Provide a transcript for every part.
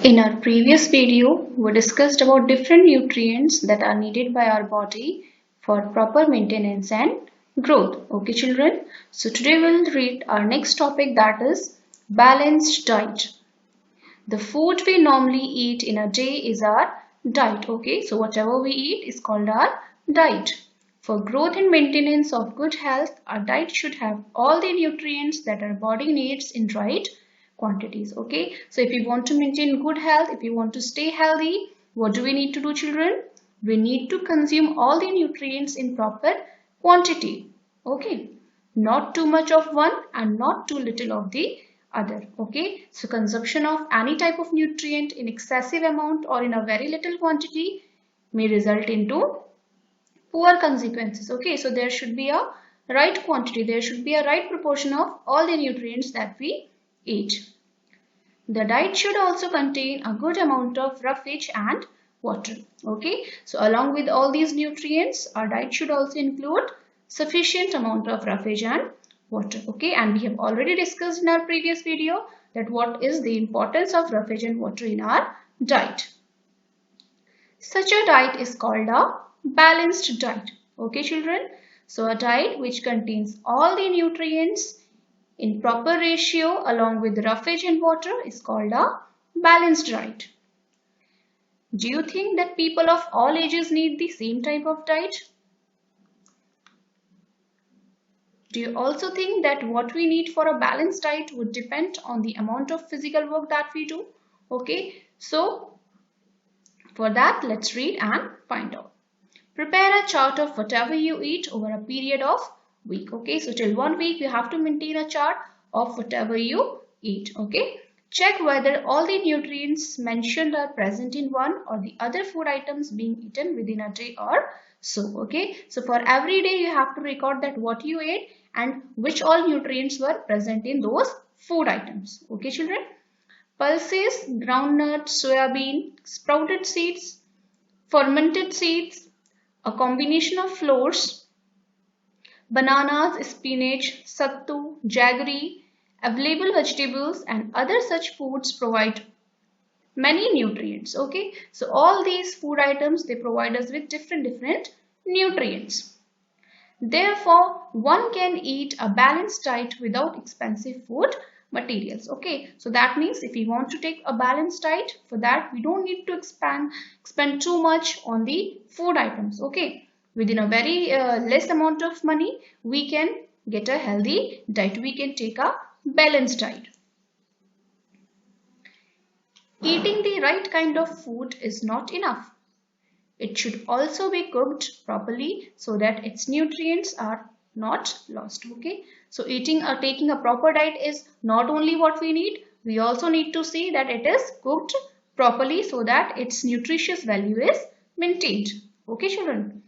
In our previous video, we discussed about different nutrients that are needed by our body for proper maintenance and growth. Okay, children. So today we'll read our next topic, that is balanced diet. The food we normally eat in a day is our diet. Okay, so whatever we eat is called our diet. For growth and maintenance of good health, our diet should have all the nutrients that our body needs in right quantities. Okay, so if you want to maintain good health, if you want to stay healthy, what do we need to do, children? We need to consume all the nutrients in proper quantity. Okay, not too much of one and not too little of the other. Okay, so consumption of any type of nutrient in excessive amount or in a very little quantity may result into poor consequences. Okay, so there should be a right quantity, there should be a right proportion of all the nutrients that we eat. The diet should also contain a good amount of roughage and water. Okay, so along with all these nutrients, our diet should also include sufficient amount of roughage and water. Okay, and we have already discussed in our previous video that what is the importance of roughage and water in our diet. Such a diet is called a balanced diet. Okay, children, so a diet which contains all the nutrients in proper ratio along with roughage and water is called a balanced diet. Do you think that people of all ages need the same type of diet? Do you also think that what we need for a balanced diet would depend on the amount of physical work that we do? Okay, so for that, let's read and find out. Prepare a chart of whatever you eat over a period of week. Okay, so till 1 week you have to maintain a chart of whatever you eat. Okay, check whether all the nutrients mentioned are present in one or the other food items being eaten within a day or so. Okay, so for every day you have to record that what you ate and which all nutrients were present in those food items. Okay, children. Pulses, groundnut, soybean, sprouted seeds, fermented seeds, a combination of flours, bananas, spinach, sattu, jaggery, available vegetables and other such foods provide many nutrients. Okay, so all these food items, they provide us with different nutrients. Therefore, one can eat a balanced diet without expensive food materials. Okay, so that means if we want to take a balanced diet, for that we don't need to spend too much on the food items. Okay, within a very less amount of money we can get a healthy diet, we can take a balanced diet. Eating the right kind of food is not enough. It should also be cooked properly so that its nutrients are not lost. Okay, so taking a proper diet is not only what we need, we also need to see that it is cooked properly so that its nutritious value is maintained. Okay, children,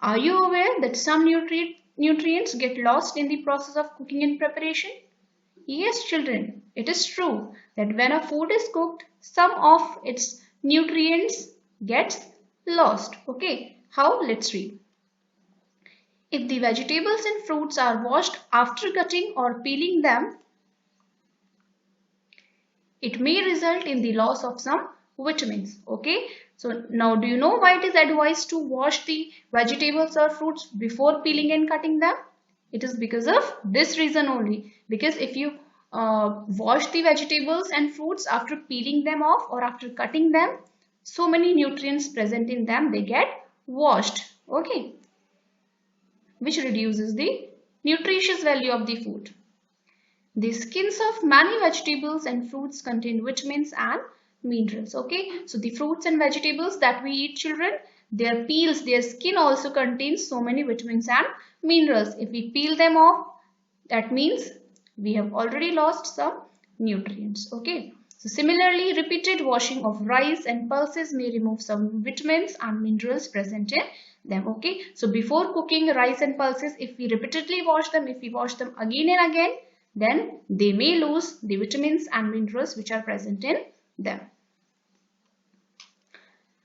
are you aware that some nutrients get lost in the process of cooking and preparation? Yes, children, it is true that when a food is cooked, some of its nutrients gets lost. Okay, how? Let's read. If the vegetables and fruits are washed after cutting or peeling them, it may result in the loss of some vitamins. Okay, so now do you know why it is advised to wash the vegetables or fruits before peeling and cutting them? It is because of this reason only. Because if you wash the vegetables and fruits after peeling them off or after cutting them, so many nutrients present in them, they get washed. Okay, which reduces the nutritious value of the food. The skins of many vegetables and fruits contain vitamins and minerals. Okay, so the fruits and vegetables that we eat, children, their peels, their skin also contains so many vitamins and minerals. If we peel them off, that means we have already lost some nutrients. Okay, so similarly, repeated washing of rice and pulses may remove some vitamins and minerals present in them. Okay, so before cooking rice and pulses, if we repeatedly wash them, if we wash them again and again, then they may lose the vitamins and minerals which are present in them.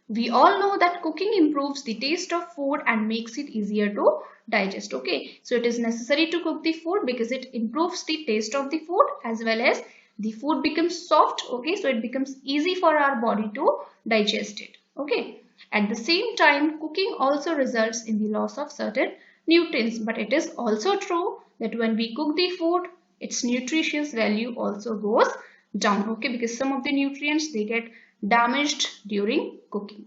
We all know that cooking improves the taste of food and makes it easier to digest. Okay, so it is necessary to cook the food because it improves the taste of the food as well as the food becomes soft. Okay, so it becomes easy for our body to digest it. Okay, at the same time, cooking also results in the loss of certain nutrients, but it is also true that when we cook the food, its nutritious value also goes down. Okay, because some of the nutrients, they get damaged during cooking.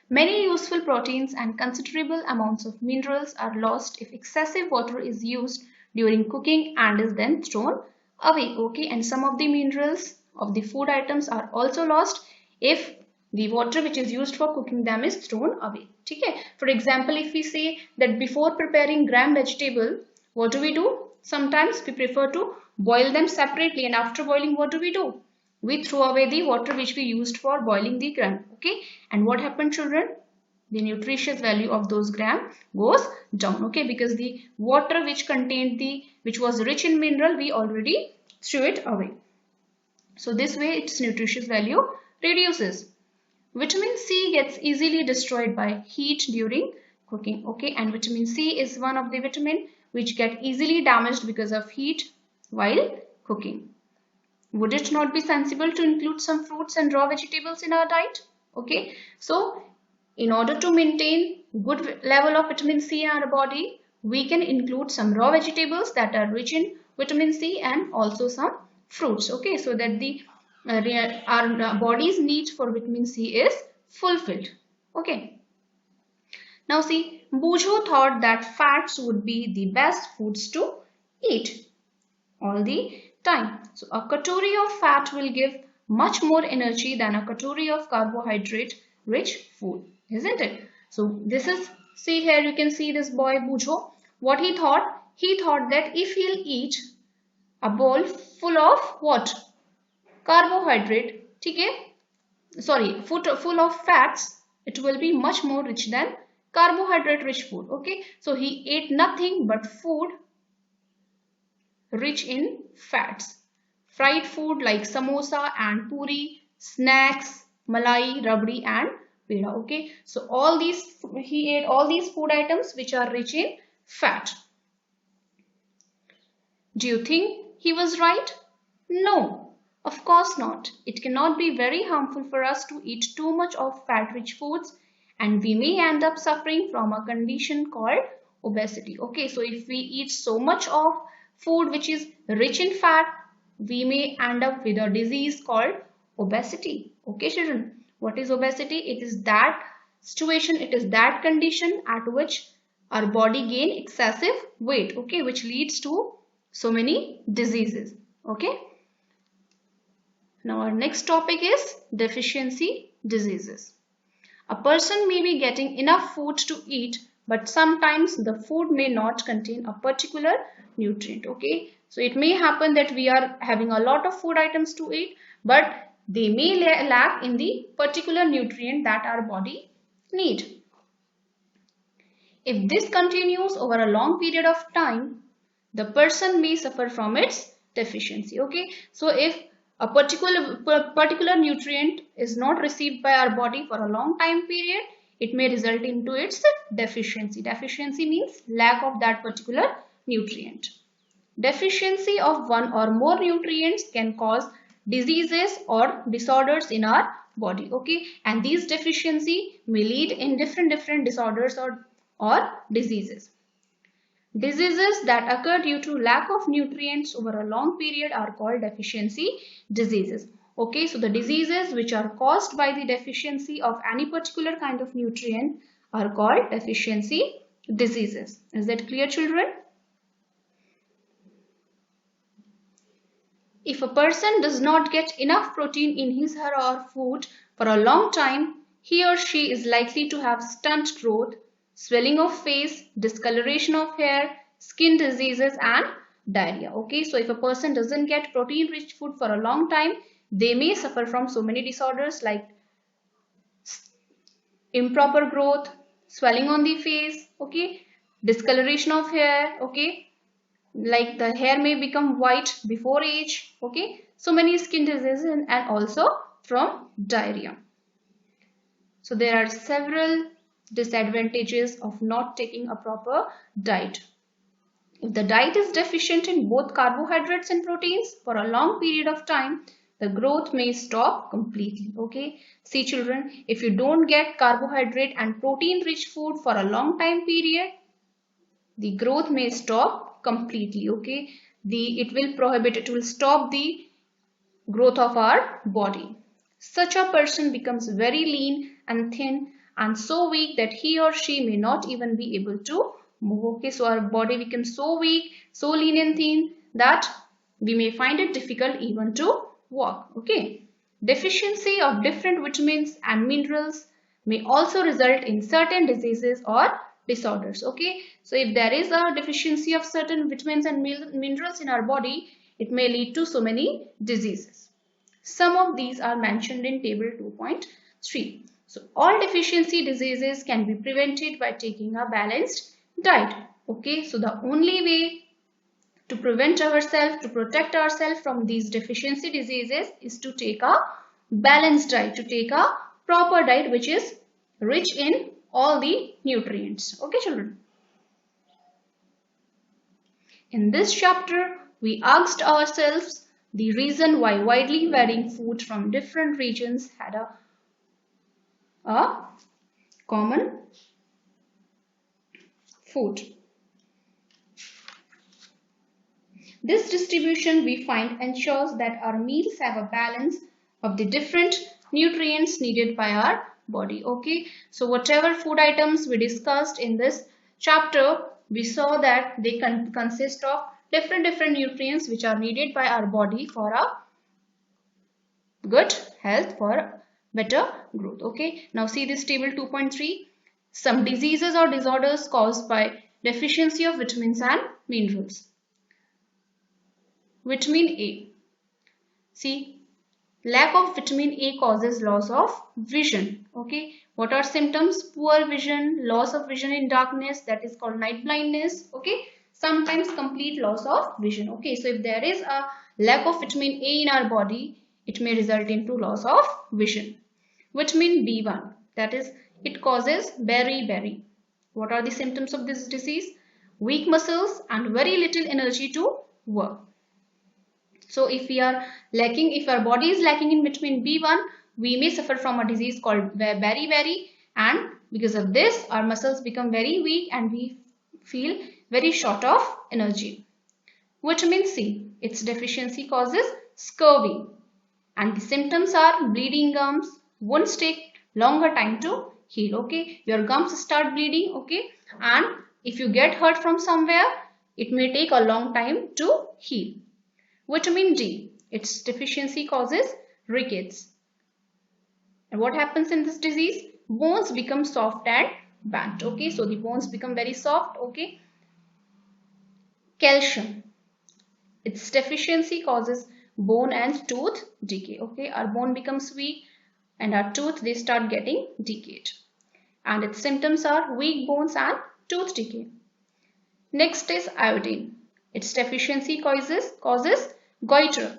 Many useful proteins and considerable amounts of minerals are lost if excessive water is used during cooking and is then thrown away. Okay, and some of the minerals of the food items are also lost if the water which is used for cooking them is thrown away. Okay, for example, if we say that before preparing gram vegetable, what do? Sometimes we prefer to boil them separately, and after boiling, what do? We throw away the water which we used for boiling the gram. Okay, and what happened, children? The nutritious value of those gram goes down. Okay, because the water which contained which was rich in mineral, we already threw it away. So this way its nutritious value reduces. Vitamin C gets easily destroyed by heat during cooking. Okay, and vitamin C is one of the vitamin which get easily damaged because of heat while cooking. Would it not be sensible to include some fruits and raw vegetables in our diet? Okay, so in order to maintain good level of vitamin C in our body, we can include some raw vegetables that are rich in vitamin C and also some fruits. Okay, so that our body's need for vitamin C is fulfilled. Okay. Now see, Bujo thought that fats would be the best foods to eat all the time. So a katori of fat will give much more energy than a katori of carbohydrate rich food, isn't it? So this is, see here you can see this boy Bujo. What he thought? He thought that if he'll eat a bowl full of what? Carbohydrate, okay? Sorry, full of fats, it will be much more rich than carbohydrate rich food. Okay, so he ate nothing but food rich in fats. Fried food like samosa and puri, snacks, malai, rabdi and peda. Okay, so he ate all these food items which are rich in fat. Do you think he was right? No, of course not. It cannot be very harmful for us to eat too much of fat-rich foods, and we may end up suffering from a condition called obesity. Okay, so if we eat so much of food which is rich in fat, we may end up with a disease called obesity. Okay, children, what is obesity? It is that situation, it is that condition at which our body gain excessive weight, okay, which leads to so many diseases. Okay. Now our next topic is deficiency diseases. A person may be getting enough food to eat, but sometimes the food may not contain a particular nutrient. Okay, so it may happen that we are having a lot of food items to eat, but they may lack in the particular nutrient that our body needs. If this continues over a long period of time, the person may suffer from its deficiency. Okay, so if a particular nutrient is not received by our body for a long time period, it may result into its deficiency. Deficiency means lack of that particular nutrient. Deficiency of one or more nutrients can cause diseases or disorders in our body. Okay, and these deficiency may lead in different disorders or diseases. Diseases that occur due to lack of nutrients over a long period are called deficiency diseases. Okay, so the diseases which are caused by the deficiency of any particular kind of nutrient are called deficiency diseases. Is that clear, children? If a person does not get enough protein in his or her food for a long time, he or she is likely to have stunt growth, swelling of face, discoloration of hair, skin diseases and diarrhea. Okay, so if a person doesn't get protein rich food for a long time, they may suffer from so many disorders like improper growth, swelling on the face, okay, discoloration of hair, okay, like the hair may become white before age, okay, so many skin diseases and also from diarrhea. So there are several disadvantages of not taking a proper diet. If the diet is deficient in both carbohydrates and proteins for a long period of time, the growth may stop completely. Okay. See children, if you don't get carbohydrate and protein rich food for a long time period, the growth may stop completely. Okay. It will stop the growth of our body. Such a person becomes very lean and thin and so weak that he or she may not even be able to move. Okay, so our body becomes so weak, so lean and thin that we may find it difficult even to walk. Okay, deficiency of different vitamins and minerals may also result in certain diseases or disorders. Okay, so if there is a deficiency of certain vitamins and minerals in our body, it may lead to so many diseases. Some of these are mentioned in table 2.3. So all deficiency diseases can be prevented by taking a balanced diet. Okay, so the only way to prevent ourselves, to protect ourselves from these deficiency diseases is to take a balanced diet, to take a proper diet which is rich in all the nutrients. Okay, children. In this chapter, we asked ourselves the reason why widely varying food from different regions had a common food. This distribution we find ensures that our meals have a balance of the different nutrients needed by our body. Okay, so whatever food items we discussed in this chapter, we saw that they consist of different nutrients which are needed by our body for a good health, for better growth. Okay, now see this table 2.3. Some diseases or disorders caused by deficiency of vitamins and minerals. Vitamin A. See, lack of vitamin A causes loss of vision. Okay, what are symptoms? Poor vision, loss of vision in darkness, that is called night blindness. Okay, sometimes complete loss of vision. Okay, so if there is a lack of vitamin A in our body, it may result into loss of vision. Vitamin B1, that is, it causes beriberi. What are the symptoms of this disease? Weak muscles and very little energy to work. So if our body is lacking in vitamin B1, we may suffer from a disease called beriberi, and because of this, our muscles become very weak and we feel very short of energy. Vitamin C, its deficiency causes scurvy, and the symptoms are bleeding gums, wounds take longer time to heal. Okay, your gums start bleeding. Okay, and if you get hurt from somewhere, it may take a long time to heal. Vitamin D, its deficiency causes rickets. And what happens in this disease? Bones become soft and bent. Okay, so the bones become very soft. Okay. Calcium, its deficiency causes bone and tooth decay. Okay, our bone becomes weak and our tooth, they start getting decayed. And its symptoms are weak bones and tooth decay. Next is iodine. Its deficiency causes goiter.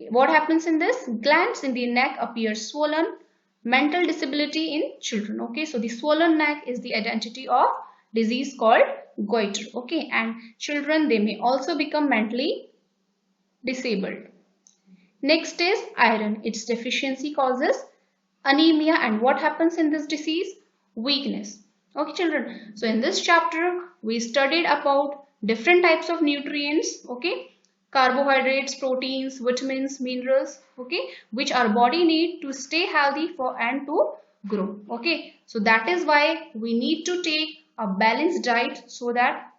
What happens in this? Glands in the neck appear swollen. Mental disability in children. Okay, so the swollen neck is the identity of disease called goiter. Okay, and children, they may also become mentally disabled. Next is iron. Its deficiency causes anemia, and what happens in this disease? Weakness. Okay, children, so in this chapter we studied about different types of nutrients. Okay, carbohydrates, proteins, vitamins, minerals, okay, which our body need to stay healthy and to grow. Okay, so that is why we need to take a balanced diet so that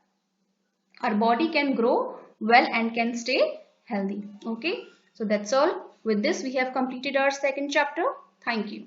our body can grow well and can stay healthy. Okay, so that's all. With this, we have completed our second chapter. Thank you.